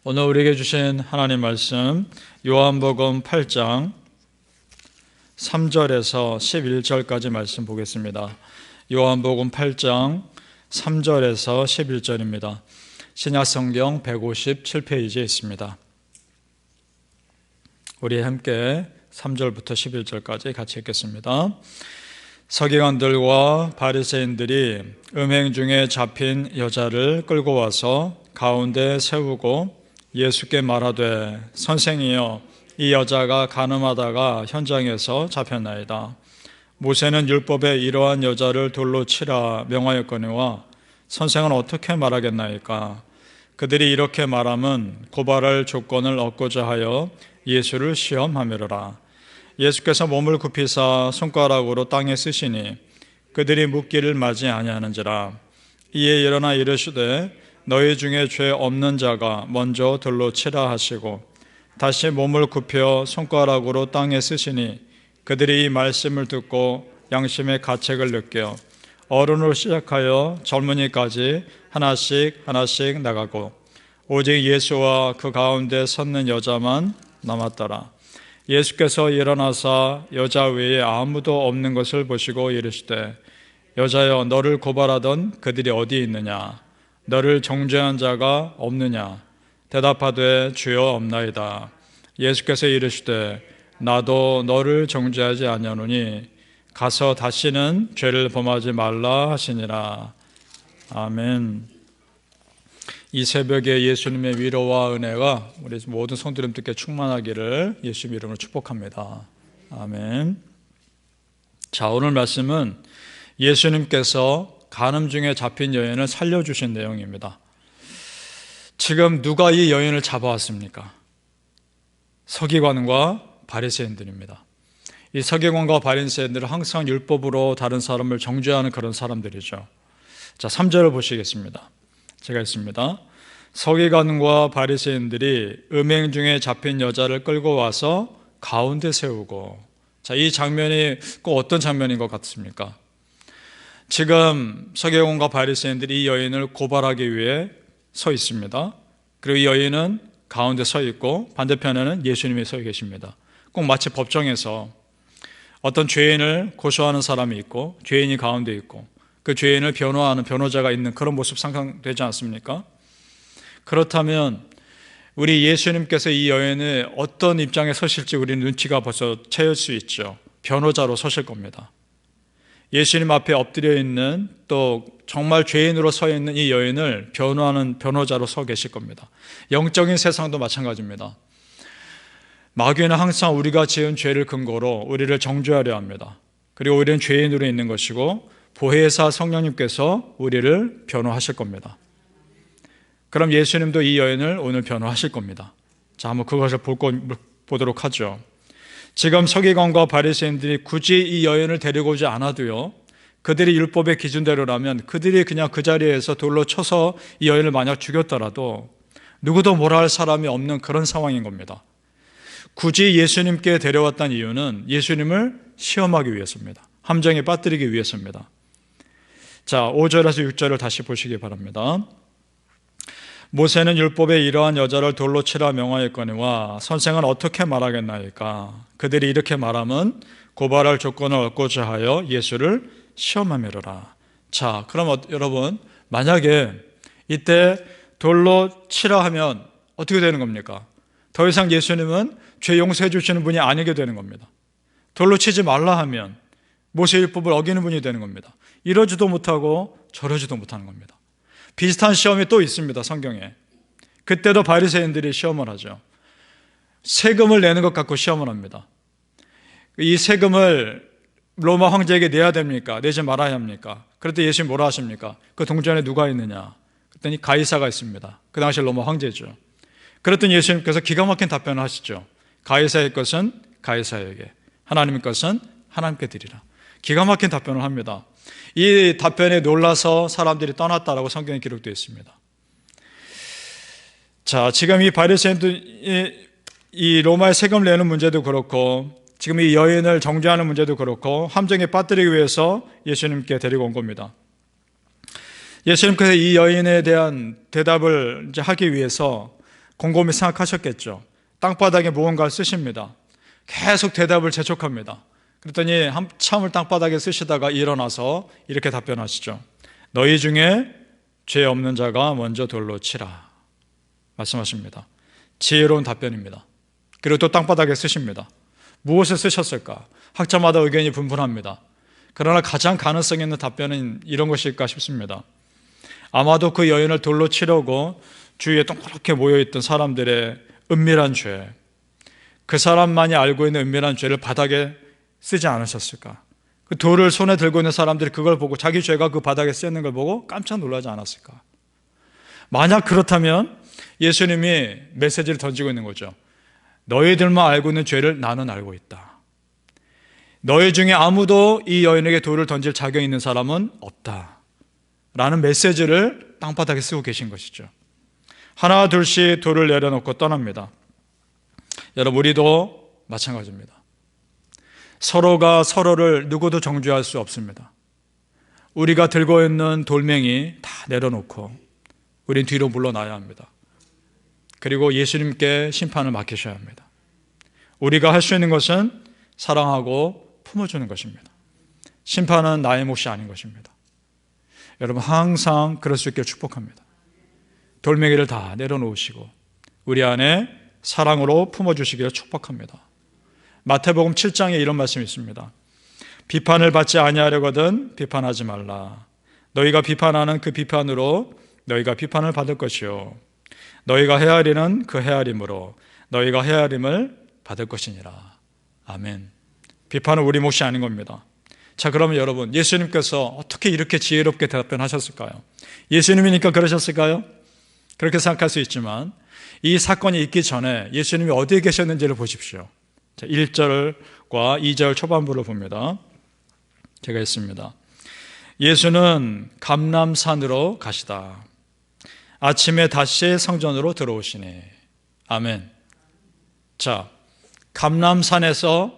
오늘 우리에게 주신 하나님 말씀 요한복음 8장 3절에서 11절까지 말씀 보겠습니다. 요한복음 8장 3절에서 11절입니다. 신약성경 157페이지에 있습니다. 우리 함께 3절부터 11절까지 같이 읽겠습니다. 서기관들과 바리새인들이 음행 중에 잡힌 여자를 끌고 와서 가운데 세우고 예수께 말하되 선생이여 이 여자가 간음하다가 현장에서 잡혔나이다. 모세는 율법에 이러한 여자를 돌로 치라 명하였거니와 선생은 어떻게 말하겠나이까? 그들이 이렇게 말함은 고발할 조건을 얻고자 하여 예수를 시험하미로라. 예수께서 몸을 굽히사 손가락으로 땅에 쓰시니 그들이 묻기를 맞이 아니하는지라. 이에 일어나 이르시되 너희 중에 죄 없는 자가 먼저 돌로 치라 하시고 다시 몸을 굽혀 손가락으로 땅에 쓰시니 그들이 이 말씀을 듣고 양심의 가책을 느껴 어른으로 시작하여 젊은이까지 하나씩 나가고 오직 예수와 그 가운데 섰는 여자만 남았더라. 예수께서 일어나사 여자 외에 아무도 없는 것을 보시고 이르시되 여자여 너를 고발하던 그들이 어디 있느냐? 너를 정죄한 자가 없느냐? 대답하되 주여 없나이다. 예수께서 이르시되 나도 너를 정죄하지 아니하노니 가서 다시는 죄를 범하지 말라 하시니라. 아멘. 이 새벽에 예수님의 위로와 은혜가 우리 모든 성도님들께 충만하기를 예수님 이름으로 축복합니다. 아멘. 자, 오늘 말씀은 예수님께서 간음 중에 잡힌 여인을 살려주신 내용입니다. 지금 누가 이 여인을 잡아왔습니까? 서기관과 바리새인들입니다. 이 서기관과 바리새인들은 항상 율법으로 다른 사람을 정죄하는 그런 사람들이죠. 자, 3절을 보시겠습니다. 제가 읽습니다. 서기관과 바리새인들이 음행 중에 잡힌 여자를 끌고 와서 가운데 세우고. 자, 이 장면이 꼭 어떤 장면인 것 같습니까? 지금 서기관과 바리새인들이 이 여인을 고발하기 위해 서 있습니다. 그리고 이 여인은 가운데 서 있고 반대편에는 예수님이 서 계십니다. 꼭 마치 법정에서 어떤 죄인을 고소하는 사람이 있고 죄인이 가운데 있고 그 죄인을 변호하는 변호자가 있는 그런 모습 상상되지 않습니까? 그렇다면 우리 예수님께서 이 여인의 어떤 입장에 서실지 우리는 눈치가 벌써 채울 수 있죠. 변호자로 서실 겁니다. 예수님 앞에 엎드려 있는 또 정말 죄인으로 서 있는 이 여인을 변호하는 변호자로 서 계실 겁니다. 영적인 세상도 마찬가지입니다. 마귀는 항상 우리가 지은 죄를 근거로 우리를 정죄하려 합니다. 그리고 우리는 죄인으로 있는 것이고 보혜사 성령님께서 우리를 변호하실 겁니다. 그럼 예수님도 이 여인을 오늘 변호하실 겁니다. 자, 한번 그것을 보도록 하죠. 지금 서기관과 바리새인들이 굳이 이 여인을 데리고 오지 않아도요, 그들이 율법의 기준대로라면 그들이 그냥 그 자리에서 돌로 쳐서 이 여인을 만약 죽였더라도 누구도 뭐라 할 사람이 없는 그런 상황인 겁니다. 굳이 예수님께 데려왔다는 이유는 예수님을 시험하기 위해서입니다. 함정에 빠뜨리기 위해서입니다. 자, 5절에서 6절을 다시 보시기 바랍니다. 모세는 율법에 이러한 여자를 돌로 치라 명하였거니와 선생은 어떻게 말하겠나이까? 그들이 이렇게 말하면 고발할 조건을 얻고자 하여 예수를 시험하미로라. 자, 그럼 여러분, 만약에 이때 돌로 치라 하면 어떻게 되는 겁니까? 더 이상 예수님은 죄 용서해 주시는 분이 아니게 되는 겁니다. 돌로 치지 말라 하면 모세 율법을 어기는 분이 되는 겁니다. 이러지도 못하고 저러지도 못하는 겁니다. 비슷한 시험이 또 있습니다, 성경에. 그때도 바리새인들이 시험을 하죠. 세금을 내는 것 갖고 시험을 합니다. 이 세금을 로마 황제에게 내야 됩니까? 내지 말아야 합니까? 그럴 때 예수님 뭐라 하십니까? 그 동전에 누가 있느냐? 그랬더니 가이사가 있습니다. 그 당시 로마 황제죠. 그랬더니 예수님께서 기가 막힌 답변을 하시죠. 가이사의 것은 가이사에게, 하나님의 것은 하나님께 드리라. 기가 막힌 답변을 합니다. 이 답변에 놀라서 사람들이 떠났다라고 성경에 기록되어 있습니다. 자, 지금 이 바리새인들 이 로마의 세금을 내는 문제도 그렇고 지금 이 여인을 정죄하는 문제도 그렇고 함정에 빠뜨리기 위해서 예수님께 데리고 온 겁니다. 예수님께서 이 여인에 대한 대답을 이제 하기 위해서 곰곰이 생각하셨겠죠. 땅바닥에 무언가를 쓰십니다. 계속 대답을 재촉합니다. 그랬더니 한참을 땅바닥에 쓰시다가 일어나서 이렇게 답변하시죠. 너희 중에 죄 없는 자가 먼저 돌로 치라 말씀하십니다. 지혜로운 답변입니다. 그리고 또 땅바닥에 쓰십니다. 무엇을 쓰셨을까? 학자마다 의견이 분분합니다. 그러나 가장 가능성 있는 답변은 이런 것일까 싶습니다. 아마도 그 여인을 돌로 치려고 주위에 동그랗게 모여있던 사람들의 은밀한 죄, 그 사람만이 알고 있는 은밀한 죄를 바닥에 쓰지 않으셨을까? 그 돌을 손에 들고 있는 사람들이 그걸 보고 자기 죄가 그 바닥에 쓰였는 걸 보고 깜짝 놀라지 않았을까? 만약 그렇다면 예수님이 메시지를 던지고 있는 거죠. 너희들만 알고 있는 죄를 나는 알고 있다. 너희 중에 아무도 이 여인에게 돌을 던질 자격이 있는 사람은 없다 라는 메시지를 땅바닥에 쓰고 계신 것이죠. 하나 둘씩 돌을 내려놓고 떠납니다. 여러분, 우리도 마찬가지입니다. 서로가 서로를 누구도 정죄할 수 없습니다. 우리가 들고 있는 돌멩이 다 내려놓고 우린 뒤로 물러나야 합니다. 그리고 예수님께 심판을 맡기셔야 합니다. 우리가 할 수 있는 것은 사랑하고 품어주는 것입니다. 심판은 나의 몫이 아닌 것입니다. 여러분, 항상 그럴 수 있게 축복합니다. 돌멩이를 다 내려놓으시고 우리 안에 사랑으로 품어주시기를 축복합니다. 마태복음 7장에 이런 말씀이 있습니다. 비판을 받지 아니하려거든 비판하지 말라. 너희가 비판하는 그 비판으로 너희가 비판을 받을 것이요 너희가 헤아리는 그 헤아림으로 너희가 헤아림을 받을 것이니라. 아멘. 비판은 우리 몫이 아닌 겁니다. 자, 그러면 여러분, 예수님께서 어떻게 이렇게 지혜롭게 답변하셨을까요? 예수님이니까 그러셨을까요? 그렇게 생각할 수 있지만 이 사건이 있기 전에 예수님이 어디에 계셨는지를 보십시오. 자, 1절과 2절 초반부를 봅니다. 제가 읽습니다. 예수는 감람산으로 가시다. 아침에 다시 성전으로 들어오시니. 아멘. 자, 감람산에서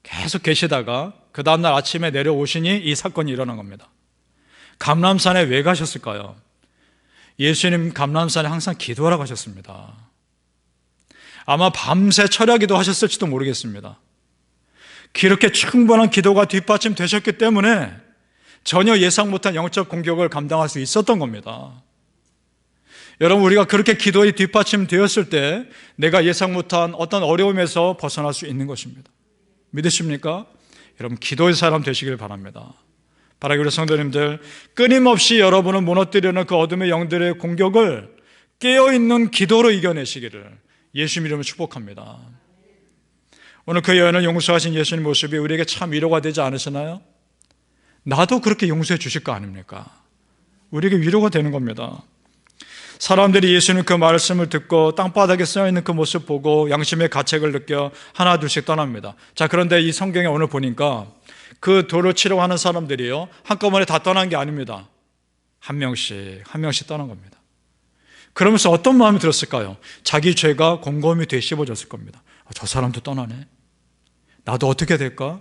계속 계시다가 그 다음날 아침에 내려오시니 이 사건이 일어난 겁니다. 감람산에 왜 가셨을까요? 예수님 감람산에 항상 기도하러 가셨습니다. 아마 밤새 철야기도 하셨을지도 모르겠습니다. 그렇게 충분한 기도가 뒷받침되셨기 때문에 전혀 예상 못한 영적 공격을 감당할 수 있었던 겁니다. 여러분, 우리가 그렇게 기도에 뒷받침되었을 때 내가 예상 못한 어떤 어려움에서 벗어날 수 있는 것입니다. 믿으십니까? 여러분, 기도의 사람 되시길 바랍니다. 바라기 우리 성도님들, 끊임없이 여러분은 무너뜨리는 그 어둠의 영들의 공격을 깨어있는 기도로 이겨내시기를 예수 이름으로 축복합니다. 오늘 그 여인을 용서하신 예수님 모습이 우리에게 참 위로가 되지 않으시나요? 나도 그렇게 용서해 주실 거 아닙니까? 우리에게 위로가 되는 겁니다. 사람들이 예수님 그 말씀을 듣고 땅바닥에 쓰여있는 그 모습 보고 양심의 가책을 느껴 하나 둘씩 떠납니다. 자, 그런데 이 성경에 오늘 보니까 그 돌을 치려고 하는 사람들이요, 한꺼번에 다 떠난 게 아닙니다. 한 명씩 떠난 겁니다. 그러면서 어떤 마음이 들었을까요? 자기 죄가 곰곰이 되씹어졌을 겁니다. 저 사람도 떠나네, 나도 어떻게 될까?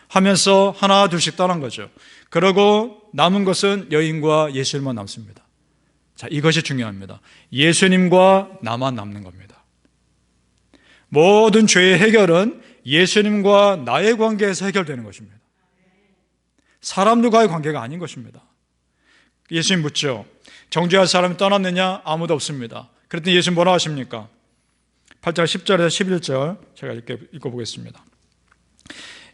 하면서 하나 둘씩 떠난 거죠. 그러고 남은 것은 여인과 예수님만 남습니다. 자, 이것이 중요합니다. 예수님과 나만 남는 겁니다. 모든 죄의 해결은 예수님과 나의 관계에서 해결되는 것입니다. 사람들과의 관계가 아닌 것입니다. 예수님 묻죠. 정죄할 사람이 떠났느냐? 아무도 없습니다. 그랬더니 예수님 뭐라 하십니까? 8장 10절에서 11절 제가 이렇게 읽어보겠습니다.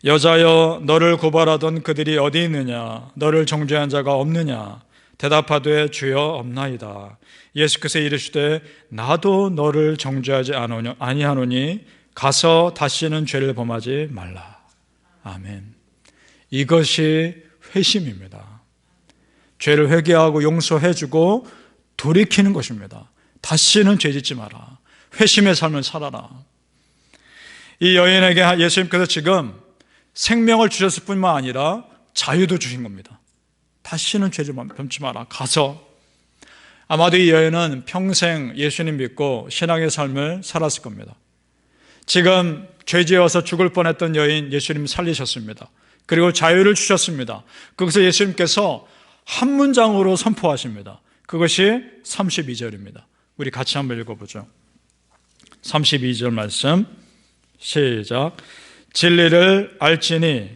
여자여, 너를 고발하던 그들이 어디 있느냐? 너를 정죄한 자가 없느냐? 대답하되 주여 없나이다. 예수께서 이르시되 나도 너를 정죄하지 아니하노니 가서 다시는 죄를 범하지 말라. 아멘. 이것이 회심입니다. 죄를 회개하고 용서해주고 돌이키는 것입니다. 다시는 죄짓지 마라. 회심의 삶을 살아라. 이 여인에게 예수님께서 지금 생명을 주셨을 뿐만 아니라 자유도 주신 겁니다. 다시는 죄를 범치 마라. 가서. 아마도 이 여인은 평생 예수님 믿고 신앙의 삶을 살았을 겁니다. 지금 죄지어서 죽을 뻔했던 여인 예수님 살리셨습니다. 그리고 자유를 주셨습니다. 거기서 예수님께서 한 문장으로 선포하십니다. 그것이 32절입니다. 우리 같이 한번 읽어보죠. 32절 말씀 시작. 진리를 알지니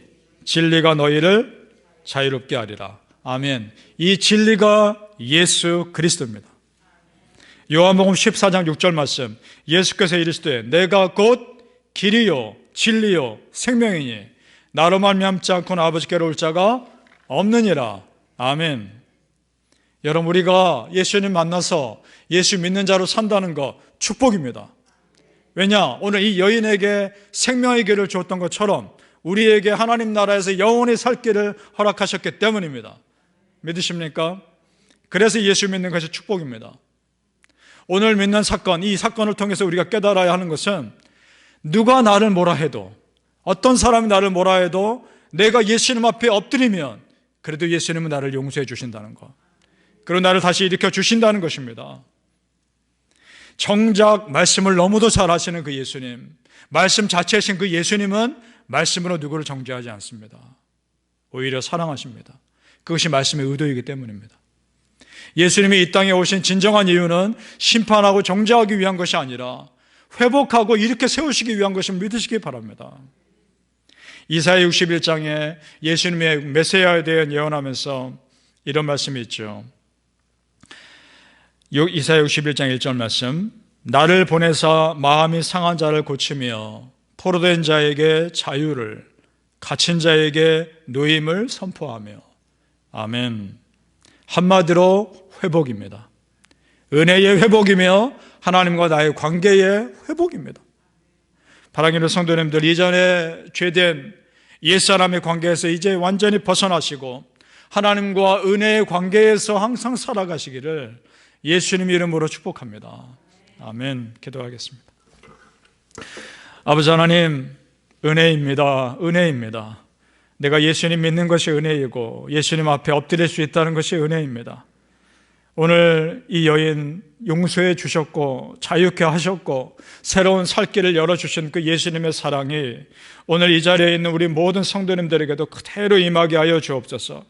진리가 너희를 자유롭게 하리라. 아멘. 이 진리가 예수 그리스도입니다. 요한복음 14장 6절 말씀, 예수께서 이르시되 내가 곧 길이요 진리요 생명이니 나로 말미암지 않고는 아버지께로 올 자가 없느니라. 아멘. 여러분, 우리가 예수님 만나서 예수 믿는 자로 산다는 것 축복입니다. 왜냐? 오늘 이 여인에게 생명의 길을 주었던 것처럼 우리에게 하나님 나라에서 영원히 살 길을 허락하셨기 때문입니다. 믿으십니까? 그래서 예수 믿는 것이 축복입니다. 오늘 믿는 사건, 이 사건을 통해서 우리가 깨달아야 하는 것은 누가 나를 뭐라 해도, 어떤 사람이 나를 뭐라 해도 내가 예수님 앞에 엎드리면 그래도 예수님은 나를 용서해 주신다는 것, 그리고 나를 다시 일으켜 주신다는 것입니다. 정작 말씀을 너무도 잘 아시는 그 예수님, 말씀 자체이신 그 예수님은 말씀으로 누구를 정죄하지 않습니다. 오히려 사랑하십니다. 그것이 말씀의 의도이기 때문입니다. 예수님이 이 땅에 오신 진정한 이유는 심판하고 정죄하기 위한 것이 아니라 회복하고 일으켜 세우시기 위한 것을 믿으시기 바랍니다. 이사야 61장에 예수님의 메시아에 대해 예언하면서 이런 말씀이 있죠. 이사야 61장 1절 말씀, 나를 보내사 마음이 상한 자를 고치며 포로된 자에게 자유를, 갇힌 자에게 노임을 선포하며. 아멘. 한마디로 회복입니다. 은혜의 회복이며 하나님과 나의 관계의 회복입니다. 사랑하는 성도님들, 이전에 죄된 옛사람의 관계에서 이제 완전히 벗어나시고 하나님과 은혜의 관계에서 항상 살아가시기를 예수님 이름으로 축복합니다. 아멘. 기도하겠습니다. 아버지 하나님, 은혜입니다. 은혜입니다. 내가 예수님 믿는 것이 은혜이고 예수님 앞에 엎드릴 수 있다는 것이 은혜입니다. 오늘 이 여인 용서해 주셨고 자유케 하셨고 새로운 살 길을 열어주신 그 예수님의 사랑이 오늘 이 자리에 있는 우리 모든 성도님들에게도 그대로 임하게 하여 주옵소서.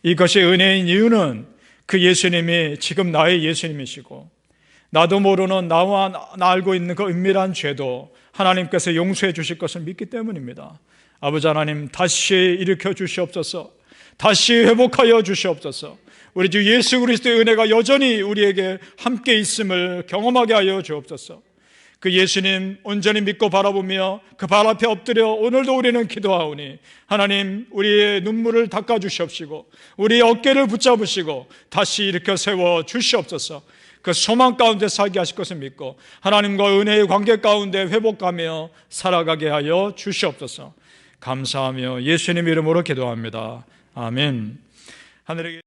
이것이 은혜인 이유는 그 예수님이 지금 나의 예수님이시고 나도 모르는 나와 나 알고 있는 그 은밀한 죄도 하나님께서 용서해 주실 것을 믿기 때문입니다. 아버지 하나님, 다시 일으켜 주시옵소서. 다시 회복하여 주시옵소서. 우리 주 예수 그리스도의 은혜가 여전히 우리에게 함께 있음을 경험하게 하여 주옵소서. 그 예수님 온전히 믿고 바라보며 그 발 앞에 엎드려 오늘도 우리는 기도하오니 하나님, 우리의 눈물을 닦아 주시옵시고 우리의 어깨를 붙잡으시고 다시 일으켜 세워 주시옵소서. 그 소망 가운데 살게 하실 것을 믿고 하나님과 은혜의 관계 가운데 회복하며 살아가게 하여 주시옵소서. 감사하며 예수님 이름으로 기도합니다. 아멘. 하늘에